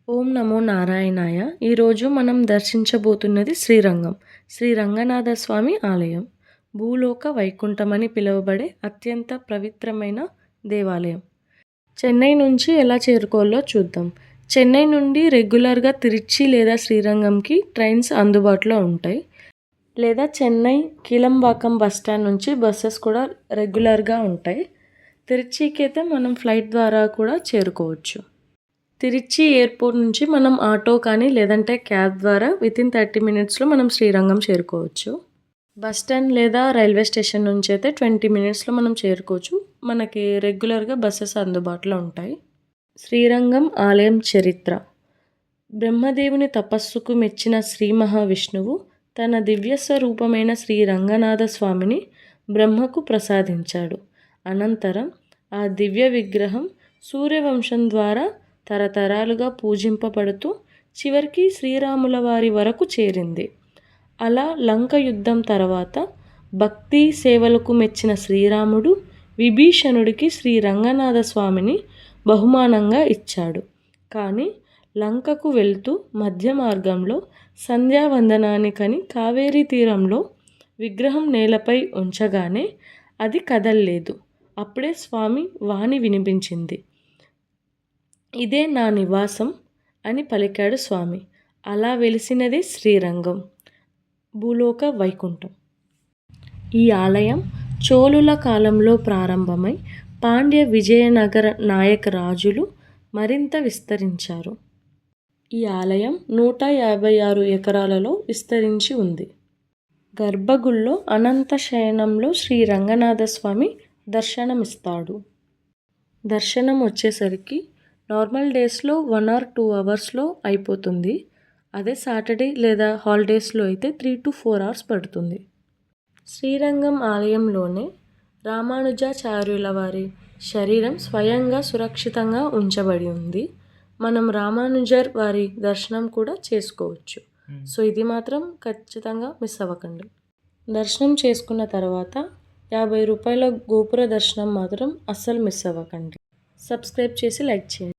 ఓం నమో నారాయణాయ. ఈరోజు మనం దర్శించబోతున్నది శ్రీరంగం. శ్రీ రంగనాథ స్వామి ఆలయం. భూలోక వైకుంఠం అని పిలువబడే అత్యంత పవిత్రమైన దేవాలయం. చెన్నై నుంచి ఎలా చేరుకోవాలో చూద్దాం. చెన్నై నుండి రెగ్యులర్గా తిరుచి లేదా శ్రీరంగంకి ట్రైన్స్ అందుబాటులో ఉంటాయి. లేదా చెన్నై కీలంబాకం బస్టాండ్ నుంచి బస్సెస్ కూడా రెగ్యులర్గా ఉంటాయి. తిరుచికి అయితే మనం ఫ్లైట్ ద్వారా కూడా చేరుకోవచ్చు. తిరుచి ఎయిర్పోర్ట్ నుంచి మనం ఆటో కానీ లేదంటే క్యాబ్ ద్వారా వితిన్ 30 మినిట్స్లో మనం శ్రీరంగం చేరుకోవచ్చు. బస్ స్టాండ్ లేదా రైల్వే స్టేషన్ నుంచి అయితే 20 మినిట్స్లో మనం చేరుకోవచ్చు. మనకి రెగ్యులర్గా బస్సెస్ అందుబాటులో ఉంటాయి. శ్రీరంగం ఆలయం చరిత్ర. బ్రహ్మదేవుని తపస్సుకు మెచ్చిన శ్రీ మహావిష్ణువు తన దివ్య స్వరూపమైన శ్రీ రంగనాథ స్వామిని బ్రహ్మకు ప్రసాదించాడు. అనంతరం ఆ దివ్య విగ్రహం సూర్యవంశం ద్వారా తరతరాలుగా పూజింపబడుతూ చివరికి శ్రీరాముల వారి వరకు చేరింది. అలా లంక యుద్ధం తర్వాత భక్తి సేవలకు మెచ్చిన శ్రీరాముడు విభీషణుడికి శ్రీ రంగనాథ స్వామిని బహుమానంగా ఇచ్చాడు. కానీ లంకకు వెళ్తూ మధ్య మార్గంలో సంధ్యావందనానికని కావేరీ తీరంలో విగ్రహం నేలపై ఉంచగానే అది కదల్లేదు. అప్పుడే స్వామి వాణి వినిపించింది. ఇదే నా నివాసం అని పలికాడు స్వామి. అలా వెలిసినదే శ్రీరంగం, భూలోక వైకుంఠం. ఈ ఆలయం చోళుల కాలంలో ప్రారంభమై పాండ్య విజయనగర నాయక రాజులు మరింత విస్తరించారు. ఈ ఆలయం 156 ఎకరాలలో విస్తరించి ఉంది. గర్భగుడిలో అనంత శయనంలో శ్రీ రంగనాథ స్వామి దర్శనమిస్తాడు. దర్శనం వచ్చేసరికి నార్మల్ డేస్లో 1 or 2 అవర్స్లో అయిపోతుంది. అదే సాటర్డే లేదా హాలిడేస్లో అయితే 3 to 4 hours పడుతుంది. శ్రీరంగం ఆలయంలోనే రామానుజాచార్యుల వారి శరీరం స్వయంగా సురక్షితంగా ఉంచబడి ఉంది. మనం రామానుజర్ వారి దర్శనం కూడా చేసుకోవచ్చు. సో ఇది మాత్రం ఖచ్చితంగా మిస్ అవ్వకండి. దర్శనం చేసుకున్న తర్వాత 50 రూపాయల గోపుర దర్శనం మాత్రం అస్సలు మిస్ అవ్వకండి. సబ్స్క్రైబ్ చేసి లైక్ చేయండి.